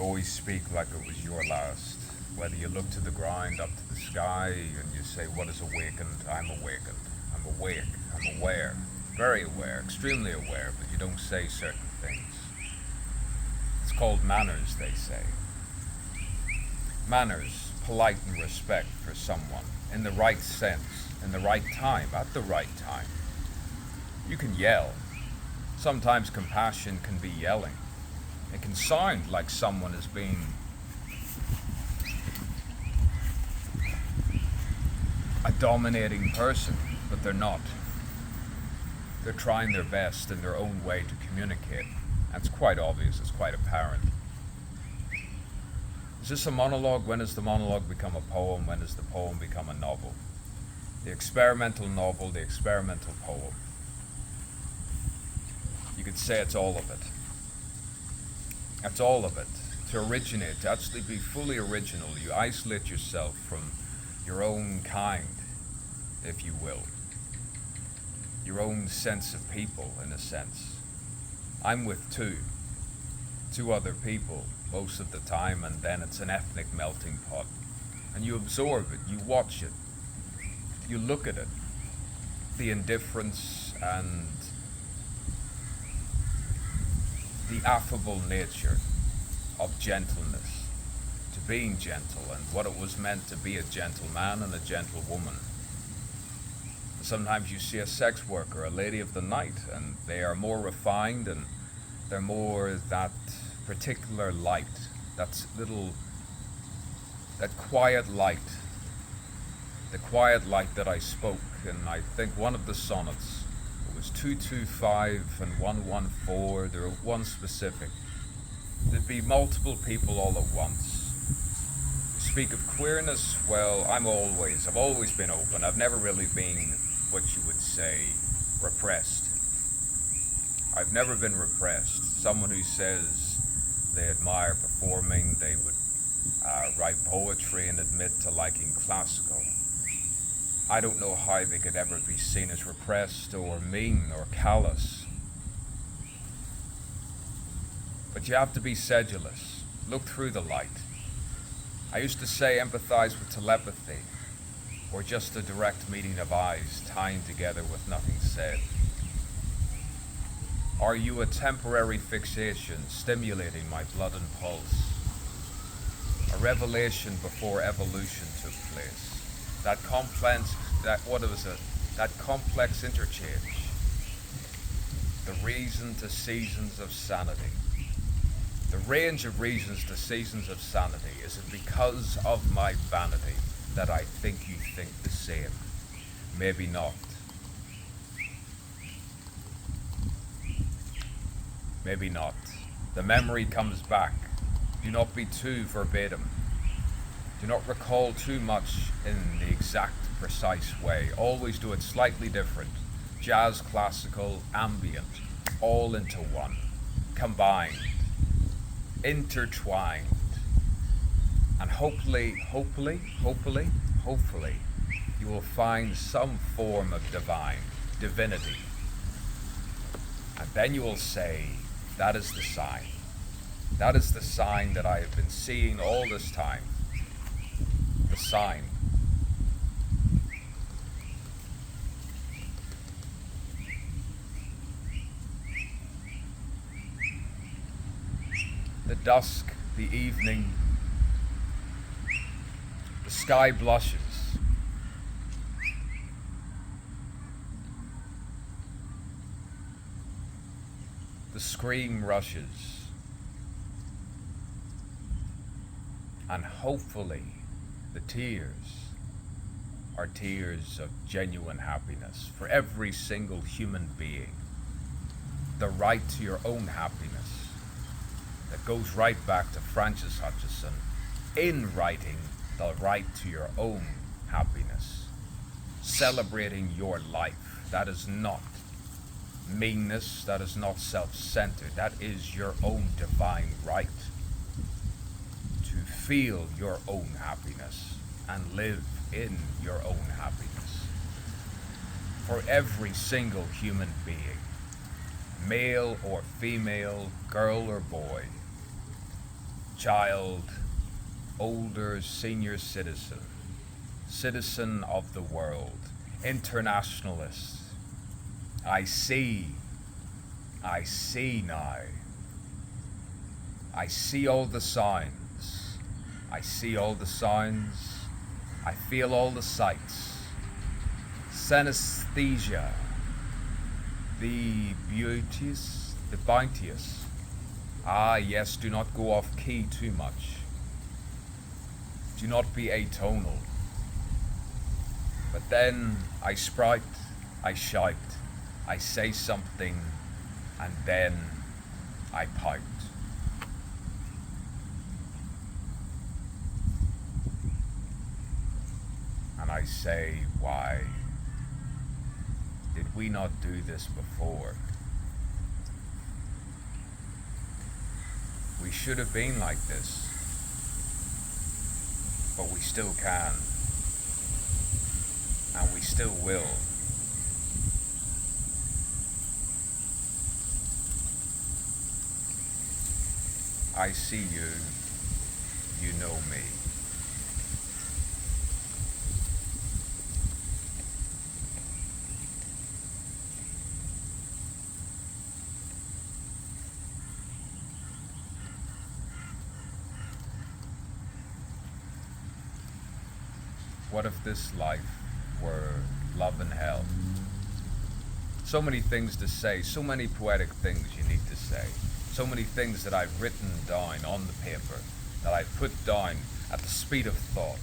always speak like it was your last. Whether you look to the ground, up to the sky, and you say, what is awakened? I'm awakened. I'm awake. I'm aware. Very aware. Extremely aware, but you don't say certain things. It's called manners, they say. Manners, polite and respect for someone, in the right sense, in the right time, at the right time. You can yell. Sometimes compassion can be yelling. It can sound like someone is being a dominating person, but they're not. They're trying their best in their own way to communicate. That's quite obvious, it's quite apparent. Is this a monologue? When does the monologue become a poem? When does the poem become a novel? The experimental novel, the experimental poem. You could say it's all of it. That's all of it. To originate, to actually be fully original, you isolate yourself from your own kind, if you will. Your own sense of people, in a sense. I'm with two other people most of the time, and then it's an ethnic melting pot. And you absorb it, you watch it, you look at it. The indifference and the affable nature of gentleness, to being gentle, and what it was meant to be a gentleman and a gentlewoman. Sometimes you see a sex worker, a lady of the night, and they are more refined and they're more that particular light, that quiet light, the quiet light that I spoke in, I think, one of the sonnets. It was 225 and 114, there were one specific. There'd be multiple people all at once. Speak of queerness, well, I've always been open. I've never really been what you would say repressed. I've never been repressed. Someone who says they admire performing, they would write poetry and admit to liking classical. I don't know how they could ever be seen as repressed or mean or callous. But you have to be sedulous. Look through the light. I used to say empathize with telepathy, or just a direct meeting of eyes tying together with nothing said. Are you a temporary fixation stimulating my blood and pulse? A revelation before evolution took place. That complex interchange. The reason to seasons of sanity. The range of reasons to seasons of sanity. Is it because of my vanity that I think you think the same? Maybe not. Maybe not. The memory comes back. Do not be too verbatim. Do not recall too much in the exact, precise way. Always do it slightly different. Jazz, classical, ambient, all into one. Combined. Intertwined. And hopefully, you will find some form of divinity. And then you will say, that is the sign. That is the sign that I have been seeing all this time. The sign. The dusk, the evening, the sky blushes. The scream rushes. And hopefully the tears are tears of genuine happiness for every single human being. The right to your own happiness that goes right back to Francis Hutcheson in writing the right to your own happiness. Celebrating your life. That is not meanness, that is not self-centered, that is your own divine right to feel your own happiness and live in your own happiness. For every single human being, male or female, girl or boy, child, older, senior citizen, citizen of the world, internationalist. I see now. I see all the signs. I see all the signs. I feel all the sights. Synesthesia. The beauteous, the bounteous. Ah, yes, do not go off key too much. Do not be atonal. But then I sprout, I shout, I say something, and then I pout. And I say, why did we not do this before? We should have been like this, but we still can, and we still will. I see you, you know me. What if this life were love and hell? So many things to say, so many poetic things you need to say, so many things that I've written down on the paper, that I put down at the speed of thought,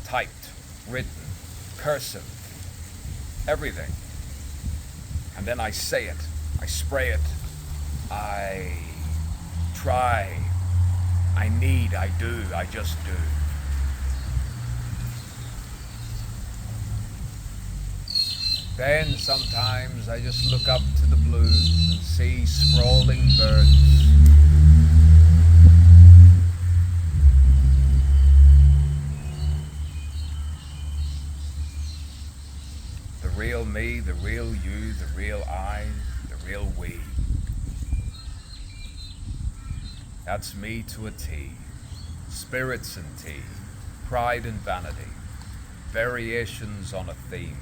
typed, written, cursive, everything. And then I say it, I spray it, I try, I need, I do, I just do. Then sometimes I just look up to the blue and see sprawling birds. The real me, the real you, the real I, the real we. That's me to a T. Spirits and tea, pride and vanity, variations on a theme.